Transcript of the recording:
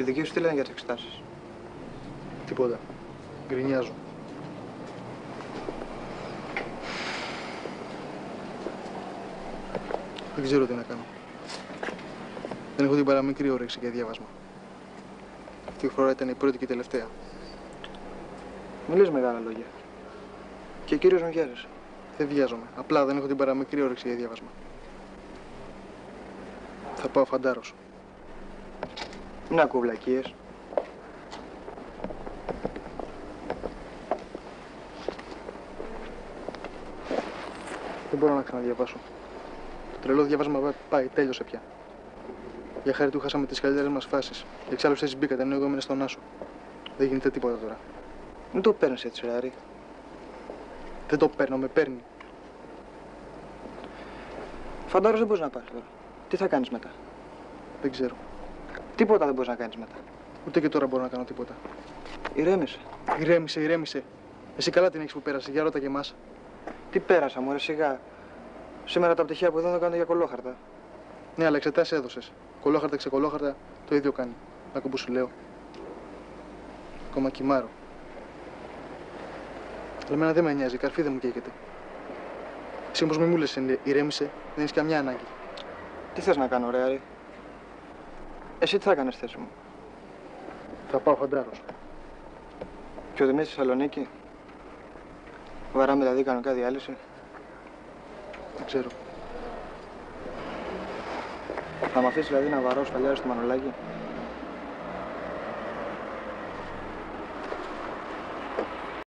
δικοί σου τι λένε για τις εξετάσεις? Τίποτα. Γκρινιάζω. Δεν ξέρω τι να κάνω. Δεν έχω την παραμικρή όρεξη για διάβασμα. Αυτή η φορά ήταν η πρώτη και η τελευταία. Μη λες μεγάλα λόγια. Και κύριος μου βιάζεσαι. Δεν βιάζομαι. Απλά δεν έχω την παραμικρή όρεξη για διάβασμα. Θα πάω φαντάρος. Μην ακούω βλακίες. Δεν μπορώ να ξαναδιαβάσω. Το τρελό διάβασμα πάει, τέλειωσε πια. Για χάρη του χάσαμε τις καλύτερες μας φάσεις. Και εξάλλου εσείς μπήκατε ενώ εγώ έμεινα στον Άσο. Δεν γίνεται τίποτα τώρα. Μην το παίρνεις έτσι, ρε Άρη. Δεν το παίρνω, με παίρνει. Φαντάρος δεν μπορείς να πάρεις τώρα. Τι θα κάνεις μετά? Δεν ξέρω. Τίποτα δεν μπορείς να κάνεις μετά. Ούτε και τώρα μπορώ να κάνω τίποτα. Ηρέμησε. Ηρέμησε, ηρέμησε. Εσύ καλά την έχεις που πέρασε, για ρώτα και εμάς. Τι πέρασα, μωρέ, σιγά. Σήμερα τα πτυχία που δεν θα κάνω για κολόχαρτα. Ναι, αλλά εξετάσεις έδωσες. Κολόχαρτα, ξεκολόχαρτα, το ίδιο κάνει. Άκου που σου λέω. Ακόμα κοιμάρω. Αλλά εμένα δεν με νοιάζει, η καρφί δεν μου καίγεται. Εσύ όμως μη μου λες ηρέμησε, δεν έχεις καμιά ανάγκη. Τι θες να κάνω, ρε Άρη? Εσύ τι θα κάνεις θέση μου? Θα πάω φαντάρος. Και ο Δημήτρης στη Θεσσαλονίκη? Βαράμε δηλαδή κανονικά διάλυση? Δεν ξέρω. Θα μ' αφήσεις δηλαδή να βαράω σφαλιάρι στο Μανολάκι?